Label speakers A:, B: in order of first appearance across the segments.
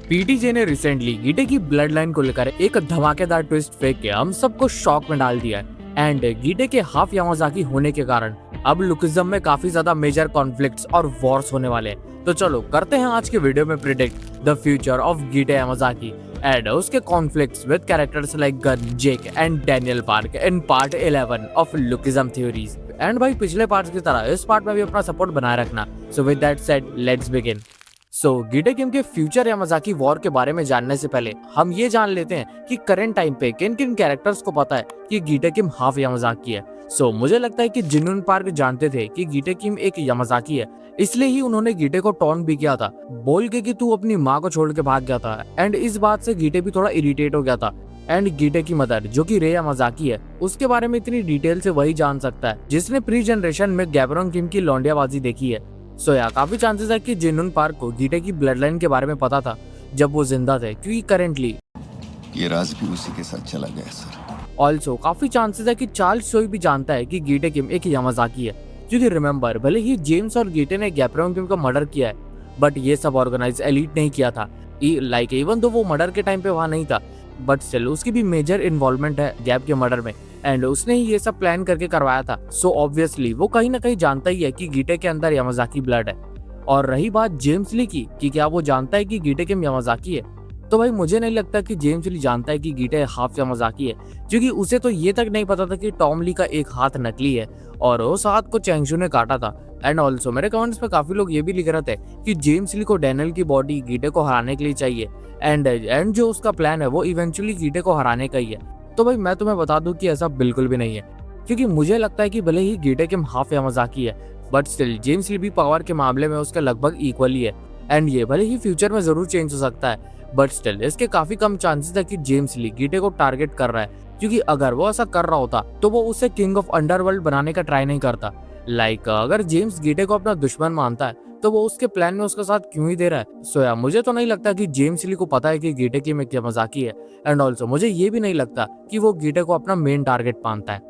A: पीटीजे ने रिसेंटली गीटे की blood line को लेकर एक धमाकेदार ट्विस्ट फेंक के हम सबको शॉक में डाल दिया है। एंड गीटे के हाफ यामाजाकी होने के कारण अब लुकिज्म में काफी ज्यादा मेजर कॉन्फ्लिक्ट्स और वॉर्स होने वाले हैं। तो चलो करते हैं आज के वीडियो में predict the future of Gitae Yamazaki and उसके conflicts with characters like Gun, Jake and Daniel Park in part 11 of Lookism theories. And भाई पिछले पार्ट की तरह इस पार्ट में भी अपना सपोर्ट बनाए रखना। So with that said let's begin. Gitae Kim के फ्यूचर यामाजाकी वॉर के बारे में जानने से पहले हम ये जान लेते हैं कि करंट टाइम पे किन किन कैरेक्टर्स को पता है कि गीटे किम हाफ यामाजाकी है। मुझे लगता है कि जिन्होंने पार्क जानते थे कि गीटे किम एक यामाजाकी है, इसलिए ही उन्होंने गीटे को टॉन्ट भी किया था, बोल के कि तू अपनी माँ को छोड़ के भाग गया था। एंड इस बात से गीटे भी थोड़ा इरिटेट हो गया था। एंड गीटे की मदर जो कि रे यामाजाकी है, उसके बारे में इतनी डिटेल से वही जान सकता है जिसने प्री जनरेशन में गैब्रोन किम की लौंडियाबाजी देखी है। काफी चांसेस है कि जिन्होंने पार्क को गीटे की ब्लड लाइन के बारे में पता था जब वो जिंदा थे, क्योंकि करेंटली
B: ये राज भी उसी के साथ चला गया सर।
A: ऑल्सो काफी चांसेस है कि चार्ल्स सोई भी जानता है कि गीटे किम एक यामाजाकी है, क्योंकि रिमेम्बर भले ही जेम्स और गीटे ने गैब्रोन किम का मर्डर किया है, बट ये सब ऑर्गेनाइज एलीट नहीं किया था। लाइक इवन तो वो मर्डर के टाइम पे वहाँ नहीं था, बट स्टिल उसकी भी मेजर इन्वॉल्वमेंट है गैब के मर्डर में, एंड उसने ही ये सब प्लान करके करवाया था। ऑब्वियसली वो कहीं ना कहीं जानता ही है कि गीटे के अंदर यामाजाकी ब्लड है। और रही बात जेम्स ली की कि क्या वो जानता है कि गीटे किम यामाजाकी है, तो भाई मुझे नहीं लगता कि जेम्स ली जानता है कि गीटे हाफ यामाजाकी है, क्योंकि उसे तो ये तक नहीं पता था कि टॉम ली का एक हाथ नकली है और उस हाथ को चैंगशू ने काटा था। एंड ऑल्सो मेरे कमेंट्स में काफी लोग ये भी लिख रहे थे कि जेम्स ली को डैनियल की बॉडी गीटे को हराने के लिए चाहिए, एंड जो उसका प्लान है वो इवेंचुअली गीटे को हराने का ही है। तो भाई मैं तुम्हें बता दूं कि ऐसा बिल्कुल भी नहीं है, क्योंकि मुझे लगता है कि भले ही गीटे किम हाफ यामाजाकी है, बट स्टिल जेम्स ली भी पावर के मामले में उसके लगभग इक्वल ही है। एंड ये भले ही फ्यूचर में जरूर चेंज हो सकता है, बट स्टिल इसके काफी कम चांसेस है कि जेम्स ली गीटे को टारगेट कर रहा है, क्योंकि अगर वो ऐसा कर रहा होता तो वो उसे किंग ऑफ अंडरवर्ल्ड बनाने का ट्राई नहीं करता। अगर जेम्स गीटे को अपना दुश्मन मानता है तो वो उसके प्लान में उसका साथ क्यों ही दे रहा है। मुझे तो नहीं लगता कि जेम्स ली को पता है कि गीटे की एक यामाजाकी है, एंड ऑल्सो मुझे ये भी नहीं लगता कि वो गीटे को अपना मेन टारगेट मानता है।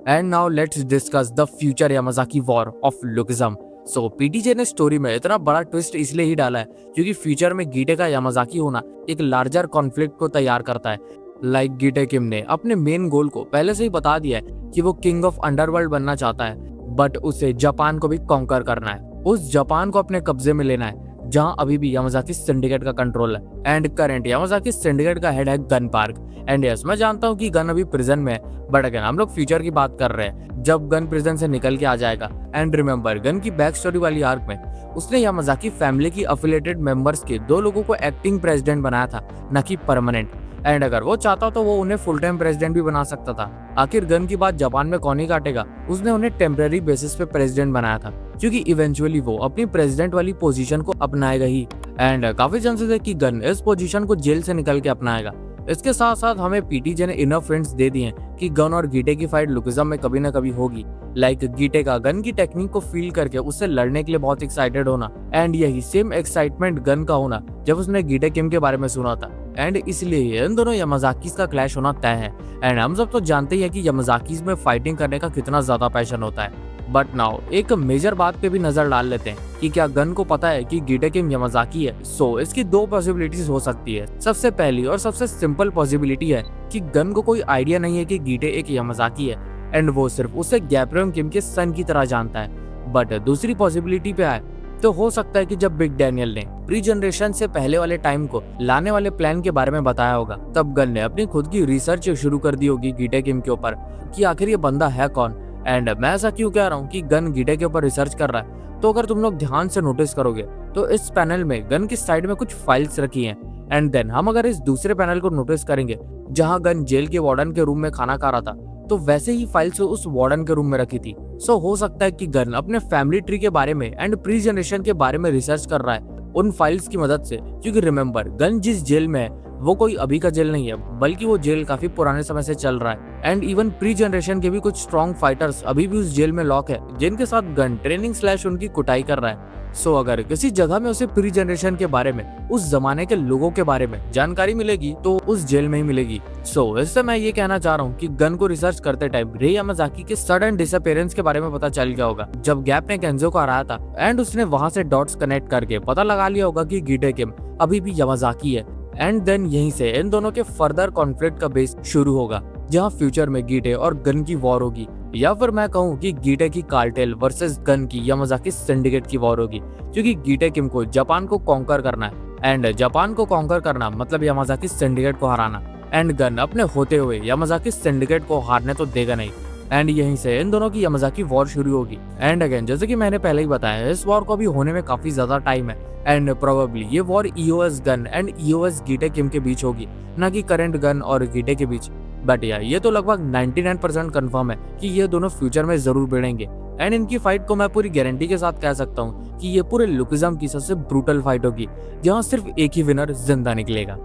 A: And now let's discuss the future Yamazaki war of Lookism. PTJ ने स्टोरी में इतना बड़ा ट्विस्ट इसलिए ही डाला है क्योंकि फ्यूचर में गीटे का यामाजाकी होना एक लार्जर कॉन्फ्लिक्ट को तैयार करता है। गीटे किम ने अपने मेन गोल को पहले से ही बता दिया है कि वो किंग ऑफ अंडरवर्ल्ड बनना चाहता है, बट उसे जापान को भी कॉन्कर करना है, उस जापान को अपने कब्जे में लेना है जहां अभी भी यामाजाकी सिंडिकेट का कंट्रोल है। एंड करंट यामाजाकी सिंडिकेट का हेड है गन पार्क। एंड यस मैं जानता हूं कि गन अभी प्रिजन में है, बट अगेन हम लोग फ्यूचर की बात कर रहे हैं जब गन प्रिजन से निकल के आ जाएगा। एंड रिमेम्बर गन की बैक स्टोरी वाली आर्क में उसने यामाजाकी फैमिली की अफिलिएटेड मेंबर्स के 2 लोगों को एक्टिंग प्रेसिडेंट बनाया था, न कि परमानेंट। एंड अगर वो चाहता तो वो उन्हें फुल टाइम प्रेसिडेंट भी बना सकता था। आखिर गन की बात जापान में कौन ही काटेगा, उसने उन्हें टेम्पररी बेसिस पे प्रेसिडेंट बनाया था, क्योंकि इवेंचुअली वो अपनी प्रेसिडेंट वाली पोजीशन को अपनाएगा ही। एंड काफी चांसेस है कि गन इस पोजीशन को जेल से निकल के अपनाएगा। इसके साथ साथ हमें पीटीजे ने इनफ फ्रेंड्स दे दिए हैं कि गन और गीटे की फाइट लुकिज्म में कभी ना कभी होगी। गीटे का गन की टेक्निक को फील करके उससे लड़ने के लिए बहुत एक्साइटेड होना, एंड यही सेम एक्साइटमेंट गन का होना जब उसने गीटे किम के बारे में सुना था। एंड इसलिए इन दोनों यामाजाकीज का क्लैश होना तय है। एंड हम सब तो जानते ही है कि यामाजाकीज में फाइटिंग करने का कितना ज्यादा पैशन होता है। बट नाउ एक मेजर बात पे भी नजर डाल लेते हैं कि क्या गन को पता है कि गीटे किम यामाजाकी है। इसकी 2 पॉसिबिलिटीज हो सकती है। सबसे पहली और सबसे सिंपल पॉसिबिलिटी है कि गन को कोई आइडिया नहीं है कि गीटे एक यामाजाकी है, एंड वो सिर्फ उसे गैब्रोन किम के सन की तरह जानता है। बट दूसरी पॉसिबिलिटी पे आए तो हो सकता है कि जब बिग डैनियल ने प्री जनरेशन से पहले वाले टाइम को लाने वाले प्लान के बारे में बताया होगा, तब गन ने अपनी खुद की रिसर्च शुरू कर दी होगी गीटे किम के ऊपर कि आखिर ये बंदा है कौन। एंड मैं ऐसा क्यों कह रहा हूँ कि गन गीटे के ऊपर रिसर्च कर रहा है, तो अगर तुम लोग ध्यान से नोटिस करोगे तो इस पैनल में गन की साइड में कुछ फाइल्स रखी हैं। एंड देन हम अगर इस दूसरे पैनल को नोटिस करेंगे जहां गन जेल के वार्डन के रूम में खाना खा रहा था, तो वैसे ही फाइल्स उस वार्डन के रूम में रखी थी। हो सकता है कि गन अपने फैमिली ट्री के बारे में एंड प्री जनरेशन के बारे में रिसर्च कर रहा है उन फाइल्स की मदद से, क्योंकि रिमेम्बर गन जिस जेल में है वो कोई अभी का जेल नहीं है, बल्कि वो जेल काफी पुराने समय से चल रहा है। एंड इवन प्री जनरेशन के भी कुछ स्ट्रॉन्ग फाइटर्स अभी भी उस जेल में लॉक है, जिनके साथ गन ट्रेनिंग / उनकी कुटाई कर रहा है। सो अगर किसी जगह में उसे प्री जनरेशन के बारे में, उस जमाने के लोगों के बारे में जानकारी मिलेगी तो उस जेल में ही मिलेगी। सो इससे मैं ये कहना चाह रहा हूँ कि गन को रिसर्च करते टाइम रे यामाजाकी के सडन डिसअपीयरेंस के बारे में पता चल गया होगा जब गैप ने केंजो को हराया था, एंड उसने वहां से डॉट्स कनेक्ट करके पता लगा लिया होगा कि गीटे किम अभी भी यामाजाकी है। एंड देन यहीं से इन दोनों के फर्दर कॉन्फ्लिक्ट का बेस शुरू होगा, जहां फ्यूचर में गीटे और गन की वॉर होगी, या फिर मैं कहूं कि गीटे की कार्टेल वर्सेस गन की यामाजाकी सिंडिकेट की वॉर होगी, क्योंकि गीटे किम को जापान को कॉन्कर करना है, एंड जापान को कॉन्कर करना मतलब यामाजाकी सिंडिकेट को हराना, एंड गन अपने होते हुए यामाजाकी सिंडिकेट को हारने तो देगा नहीं। एंड यहीं से इन दोनों की यामाजाकी वॉर शुरू होगी। एंड अगेन जैसे कि मैंने पहले ही बताया, इस वॉर को अभी होने में काफी ज्यादा टाइम है, एंड प्रोबेबली ये war EOS Gun and EOS Gitae Kim के बीच होगी, ना कि करंट गन और गीटे के बीच। बट यार ये तो लगभग 99% कंफर्म है कि ये दोनों फ्यूचर में जरूर भिड़ेंगे, एंड इनकी फाइट को मैं पूरी गारंटी के साथ कह सकता हूँ कि ये पूरे लुकिज्म की सबसे ब्रूटल फाइट होगी, जहाँ सिर्फ एक ही विनर जिंदा निकलेगा।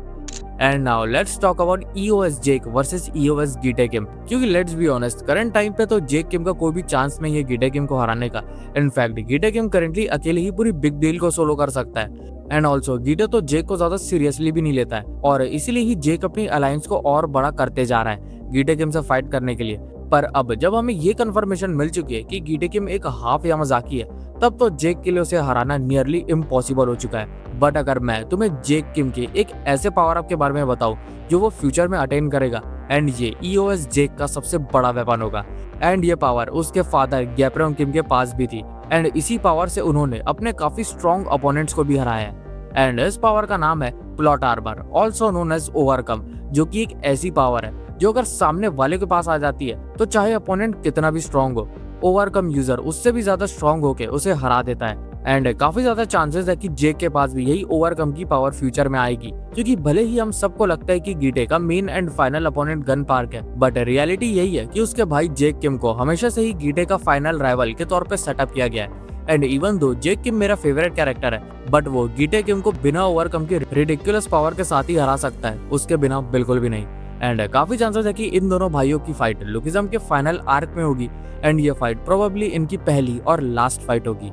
A: And now let's talk about EOS Jake versus EOS Gitae Kim, क्योंकि let's be honest current time पे तो जेक किम का कोई भी चांस नहीं है गीटे किम को हराने का। इनफैक्ट गीटे किम करेंटली अकेले ही पूरी बिग डील को सोलो कर सकता है, एंड ऑल्सो गीटे तो जेक को ज्यादा सीरियसली भी नहीं लेता है, और इसीलिए ही जेक अपनी अलायंस को और बड़ा करते जा रहा है गीटे किम से फाइट करने के लिए। पर अब जब हमें ये कंफर्मेशन मिल चुकी है कि गीटे किम एक हाफ यामाजाकी है, तब तो जेक के लिए उसे हराना नियरली इम्पॉसिबल हो चुका है। बट अगर मैं तुम्हें जेक किम के एक ऐसे पावर अप के बारे में बताऊं जो वो फ्यूचर में अटेन करेगा, एंड ये ईओएस जेक का सबसे बड़ा वेपन होगा, एंड ये पावर उसके फादर गैप्रोंग किम के पास भी थी, एंड इसी पावर से उन्होंने अपने काफी स्ट्रॉन्ग अपोनेंट्स को भी हराया है। एंड इस पावर का नाम है plot armour, also known as overcome, जो कि एक ऐसी पावर है जो अगर सामने वाले के पास आ जाती है तो चाहे अपोनेंट कितना भी स्ट्रॉन्ग हो, ओवरकम यूजर उससे भी ज्यादा स्ट्रॉन्ग होके उसे हरा देता है। एंड काफी ज्यादा चांसेस है कि जेक के पास भी यही ओवरकम की पावर फ्यूचर में आएगी, क्योंकि भले ही हम सबको लगता है कि गीटे का main and final opponent gun park है, बट रियलिटी यही है कि उसके भाई जेक किम को हमेशा से ही गीटे का फाइनल राइवल के तौर पे सेटअप किया गया है। एंड इवन दो जेक किम मेरा फेवरेट कैरेक्टर है, बट वो गीटे किम को बिना ओवरकम की रिडिकुलस पावर के साथ ही हरा सकता है, उसके बिना बिल्कुल भी नहीं। एंड काफी चांसेस है कि इन दोनों भाइयों की फाइट लुकिज्म के फाइनल आर्क में होगी, एंड ये फाइट प्रोबेबली इनकी पहली और लास्ट फाइट होगी।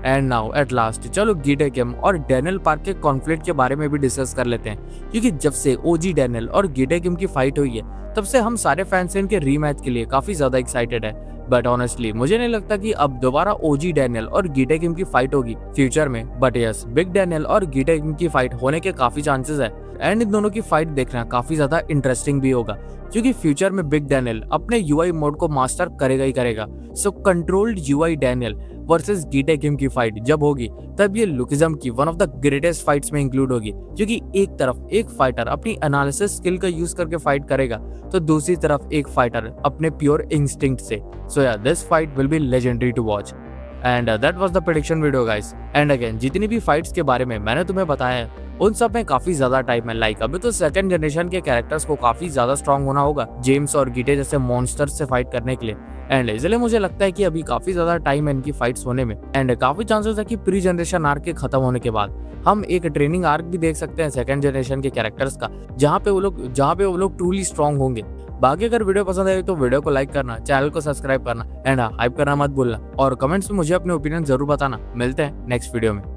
A: एंड नाउ एट लास्ट चलो गीटे किम और डैनियल पार्क के कॉन्फ्लिक्ट के बारे में भी डिस्कस कर लेते हैं, क्योंकि जब से ओजी डैनियल और गीटे किम की फाइट हुई है तब से हम सारे फैंस इनके रीमैच के लिए काफी ज्यादा एक्साइटेड है। बट ऑनेस्टली मुझे नहीं लगता कि अब दोबारा ओजी डैनियल और गीटे किम की फाइट होगी फ्यूचर में, बट यस बिग डैनियल और गीटे किम की फाइट होने के काफी चांसेस है, एंड इन दोनों की फाइट देखना काफी ज्यादा इंटरेस्टिंग भी होगा, क्योंकि फ्यूचर में बिग डैनियल अपने यूआई मोड को मास्टर करेगा ही करेगा। सो कंट्रोल्ड यूआई डैनियल वर्सेस गीटे किम की फाइट जब होगी तब ये लुकिज्म की one of the greatest fights में इंक्लूड होगी, क्योंकि एक तरफ एक फाइटर अपनी एनालिसिस स्किल का यूज करके फाइट करेगा, तो दूसरी तरफ एक फाइटर अपने प्योर इंस्टिंक्ट से। सो या this fight will be legendary to watch. And that was the prediction video guys. And again जितनी भी फाइट्स के बारे में मैंने तुम्हें बताया है उन सब में काफी ज्यादा टाइम है। लाइक अभी तो सेकंड जनरेशन के कैरेक्टर्स को काफी ज्यादा स्ट्रॉन्ग होना होगा जेम्स और गीटे जैसे मॉन्स्टर्स से फाइट करने के लिए, एंड इसलिए मुझे लगता है कि अभी काफी ज्यादा टाइम है इनकी फाइट्स होने में। एंड काफी चांसेस है कि प्री जनरेशन आर्क के खत्म होने के बाद हम एक ट्रेनिंग आर्क भी देख सकते हैं सेकंड जनरेशन के कैरेक्टर्स का, जहाँ पे वो लोग ट्रूली स्ट्रॉन्ग होंगे। बाकी अगर वीडियो पसंद आए तो वीडियो को लाइक करना, चैनल को सब्सक्राइब करना, एंड हाइप करना मत भूलना, और कमेंट्स में मुझे अपने ओपिनियन जरूर बताना। मिलते हैं नेक्स्ट वीडियो में।